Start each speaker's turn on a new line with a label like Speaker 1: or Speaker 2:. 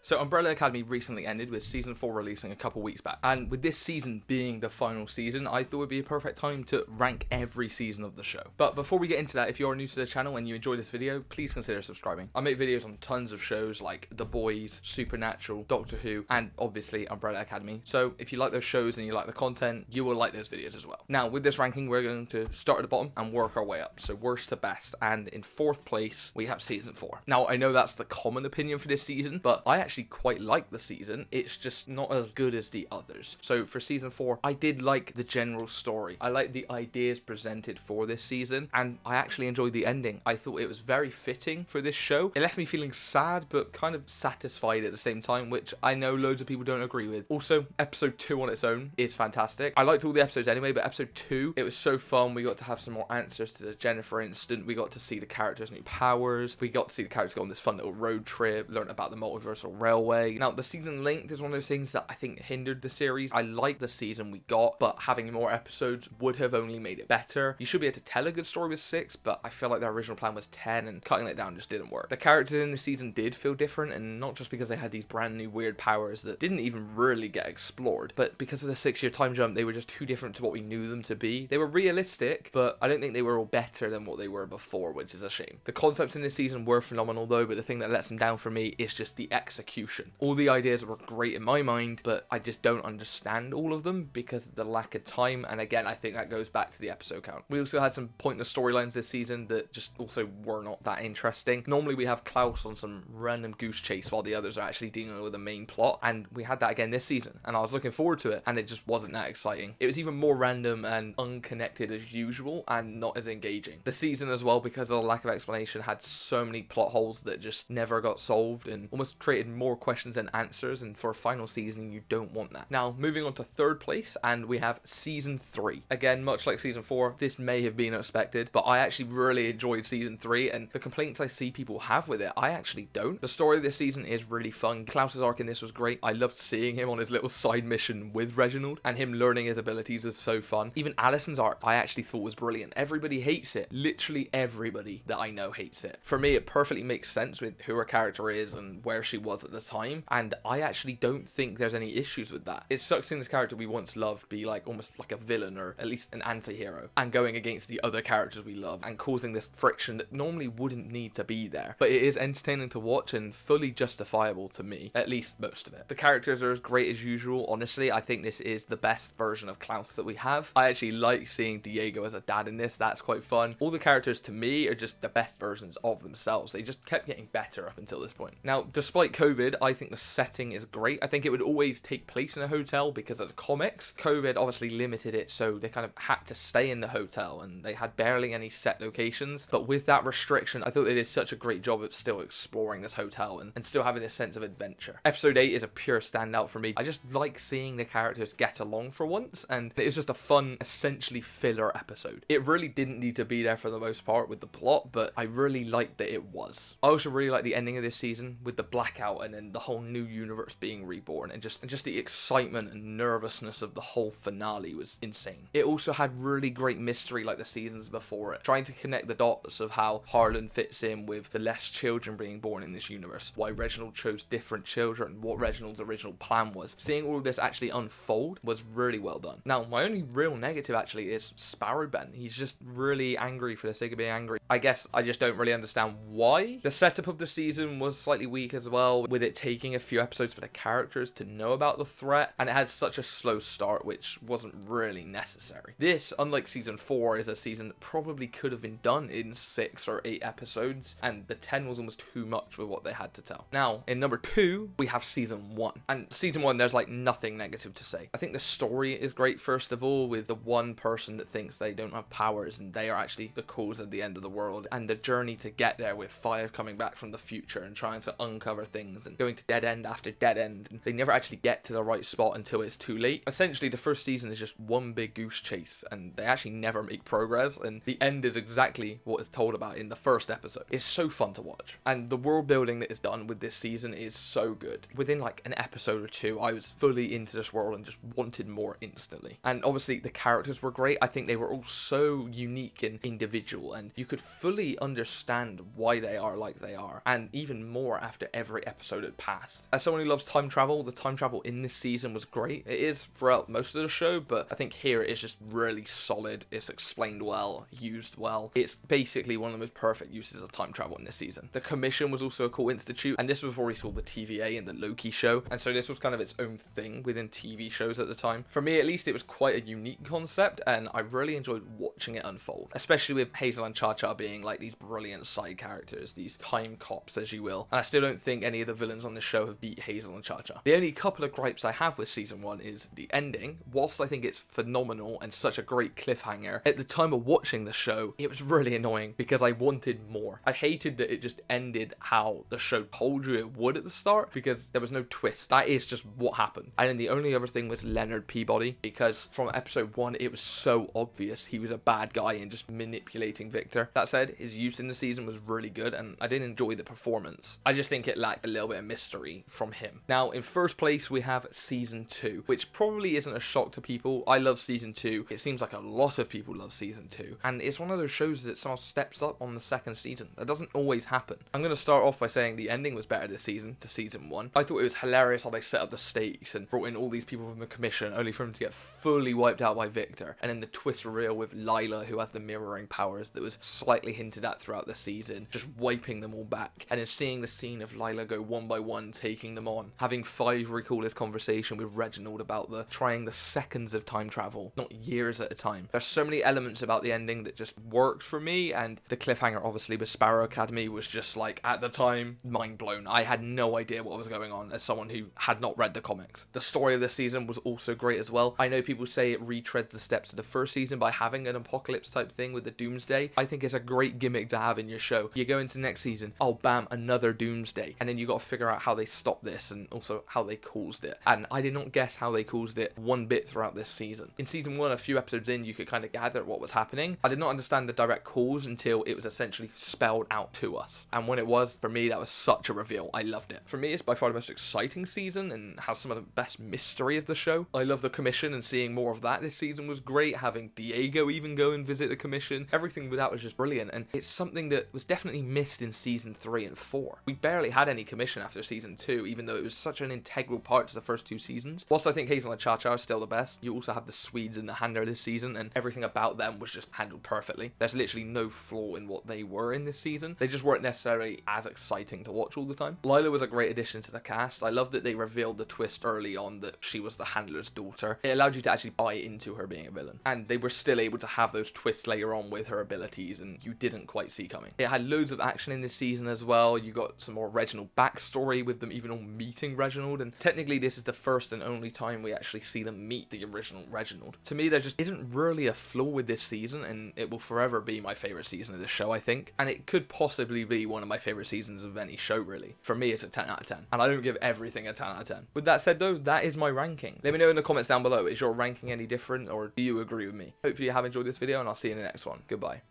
Speaker 1: So Umbrella Academy recently ended with season 4 releasing a couple weeks back, and with this season being the final season, I thought it would be a perfect time to rank every season of the show. But before we get into that, if you're new to the channel and you enjoy this video, please consider subscribing. I make videos on tons of shows like The Boys, Supernatural, Doctor Who, and obviously Umbrella Academy. So if you like those shows and you like the content, you will like those videos as well. Now with this ranking, we're going to start at the bottom and work our way up, so worst to best, and in 4th place we have season 4. Now I know that's the common opinion for this season, but I actually quite like the season. It's just not as good as the others. So for season 4, I did like the general story. I like the ideas presented for this season, and I actually enjoyed the ending. I thought it was very fitting for this show. It left me feeling sad but kind of satisfied at the same time, which I know loads of people don't agree with. Also, episode 2 on its own is fantastic. I liked all the episodes anyway, but episode 2, it was so fun. We got to have some more answers to the Jennifer incident. We got to see the characters' new powers. We got to see the characters go on this fun little road trip, learn about the multiversal railway. Now the season length is one of those things that I think hindered the series. I like the season we got, but having more episodes would have only made it better. You should be able to tell a good story with 6, but I feel like their original plan was 10, and cutting it down just didn't work. The characters in the season did feel different, and not just because they had these brand new weird powers that didn't even really get explored, but because of the 6-year time jump, they were just too different to what we knew them to be. They were realistic, but I don't think they were all better than what they were before, which is a shame. The concepts in this season were phenomenal though, but the thing that lets them down for me is just the execution. All the ideas were great in my mind, but I just don't understand all of them because of the lack of time, and again, I think that goes back to the episode count. We also had some pointless storylines this season that just also were not that interesting. Normally we have Klaus on some random goose chase while the others are actually dealing with the main plot, and we had that again this season, and I was looking forward to it, and it just wasn't that exciting. It was even more random and unconnected as usual, and not as engaging. The season as well, because of the lack of explanation, had so many plot holes that just never got solved and almost created more questions than answers, and for a final season you don't want that. Now moving on to 3rd place, and we have season 3. Again, much like season 4, this may have been expected, but I actually really enjoyed season 3, and the complaints I see people have with it, I actually don't. The story of this season is really fun. Klaus's arc in this was great. I loved seeing him on his little side mission with Reginald, and him learning his abilities was so fun. Even Alison's arc I actually thought was brilliant. Everybody hates it. Literally everybody that I know hates it. For me, it perfectly makes sense with who her character is and where she was at the time, and I actually don't think there's any issues with that. It sucks seeing this character we once loved be like almost like a villain, or at least an anti-hero, and going against the other characters we love and causing this friction that normally wouldn't need to be there. But it is entertaining to watch and fully justifiable to me, at least most of it. The characters are as great as usual. Honestly, I think this is the best version of Klaus that we have. I actually like seeing Diego as a dad in this. That's quite fun. All the characters to me are just the best versions of themselves. They just kept getting better up until this point. Now, despite COVID, I think the setting is great. I think it would always take place in a hotel because of the comics. COVID obviously limited it, so they kind of had to stay in the hotel, and they had barely any set locations. But with that restriction, I thought they did such a great job of still exploring this hotel and still having this sense of adventure. Episode 8 is a pure standout for me. I just like seeing the characters get along for once, and it was just a fun, essentially filler episode. It really didn't need to be there for the most part with the plot, but I really liked that it was. I also really like the ending of this season with the blackout and then the whole new universe being reborn, and just the excitement and nervousness of the whole finale was insane. It also had really great mystery like the seasons before it, trying to connect the dots of how Harlan fits in with the less children being born in this universe, why Reginald chose different children, what Reginald's original plan was. Seeing all of this actually unfold was really well done. Now, my only real negative actually is Sparrow Ben. He's just really angry for the sake of being angry. I guess I just don't really understand why. The setup of the season was slightly weak as well, with it taking a few episodes for the characters to know about the threat, and it had such a slow start, which wasn't really necessary. This, unlike season 4, is a season that probably could have been done in 6 or 8 episodes, and the 10 was almost too much with what they had to tell. Now, in number 2, we have season 1. And season 1, there's like nothing negative to say. I think the story is great, first of all, with the one person that thinks they don't have powers and they are actually the cause of the end of the world, and the journey to get there with Five coming back from the future and trying to uncover things and going to dead end after dead end, and they never actually get to the right spot until it's too late. Essentially, the first season is just one big goose chase, and they actually never make progress, and the end is exactly what is told about in the first episode. It's so fun to watch, and the world building that is done with this season is so good. Within like an episode or two, I was fully into this world and just wanted more instantly. And obviously the characters were great. I think they were all so unique and individual, and you could fully understand why they are like they are, and even more after every episode episode had passed. As someone who loves time travel, the time travel in this season was great. It is throughout most of the show, but I think here it is just really solid. It's explained well, used well. It's basically one of the most perfect uses of time travel in this season. The Commission was also a cool institute, and this was before we saw the TVA and the Loki show, and so this was kind of its own thing within TV shows at the time. For me, at least, it was quite a unique concept, and I really enjoyed watching it unfold, especially with Hazel and Cha-Cha being like these brilliant side characters, these time cops, as you will. And I still don't think any of the villains on the show have beat Hazel and Cha-Cha. The only couple of gripes I have with season 1 is the ending. Whilst I think it's phenomenal and such a great cliffhanger, at the time of watching the show, it was really annoying because I wanted more. I hated that it just ended how the show told you it would at the start, because there was no twist. That is just what happened. And then the only other thing was Leonard Peabody, because from episode 1 it was so obvious he was a bad guy and just manipulating Victor. That said, his use in the season was really good, and I did enjoy the performance. I just think it lacked a little bit of mystery from him. Now, in first place we have season 2, which probably isn't a shock to people. I love season 2. It seems like a lot of people love season 2, and it's one of those shows that somehow steps up on the second season. That doesn't always happen. I'm going to start off by saying the ending was better this season to season 1. I thought it was hilarious how they set up the stakes and brought in all these people from the Commission, only for him to get fully wiped out by Victor, and then the twist reveal with Lila, who has the mirroring powers that was slightly hinted at throughout the season, just wiping them all back, and then seeing the scene of Lila go one by one, taking them on, having Five recall his conversation with Reginald about trying the seconds of time travel, not years at a time. There's so many elements about the ending that just worked for me, and the cliffhanger obviously with Sparrow Academy was just like, at the time, mind blown. I had no idea what was going on as someone who had not read the comics. The story of the season was also great as well. I know people say it retreads the steps of the first season by having an apocalypse type thing with the Doomsday. I think it's a great gimmick to have in your show. You go into next season, oh bam, another Doomsday, and then you got to figure out how they stop this and also how they caused it. And I did not guess how they caused it one bit throughout this season. In season 1, a few episodes in, you could kind of gather what was happening. I did not understand the direct cause until it was essentially spelled out to us. And when it was, for me, that was such a reveal. I loved it. For me, it's by far the most exciting season and has some of the best mystery of the show. I love the Commission, and seeing more of that this season was great. Having Diego even go and visit the Commission, everything with that was just brilliant, and it's something that was definitely missed in season 3 and 4. We barely had any Commission after season 2, even though it was such an integral part to the first 2 seasons. Whilst I think Hazel and Cha-Cha are still the best, you also have the Swedes and the Handler this season, and everything about them was just handled perfectly. There's literally no flaw in what they were in this season. They just weren't necessarily as exciting to watch all the time. Lila was a great addition to the cast. I love that they revealed the twist early on that she was the Handler's daughter. It allowed you to actually buy into her being a villain, and they were still able to have those twists later on with her abilities and you didn't quite see coming. It had loads of action in this season as well. You got some more Reginald backstory with them even all meeting Reginald, and technically this is the first and only time we actually see them meet the original Reginald. To me, there just isn't really a flaw with this season, and it will forever be my favourite season of the show, I think, and it could possibly be one of my favourite seasons of any show, really. For me, it's a 10 out of 10, and I don't give everything a 10 out of 10. With that said though, that is my ranking. Let me know in the comments down below, is your ranking any different, or do you agree with me? Hopefully you have enjoyed this video, and I'll see you in the next one. Goodbye.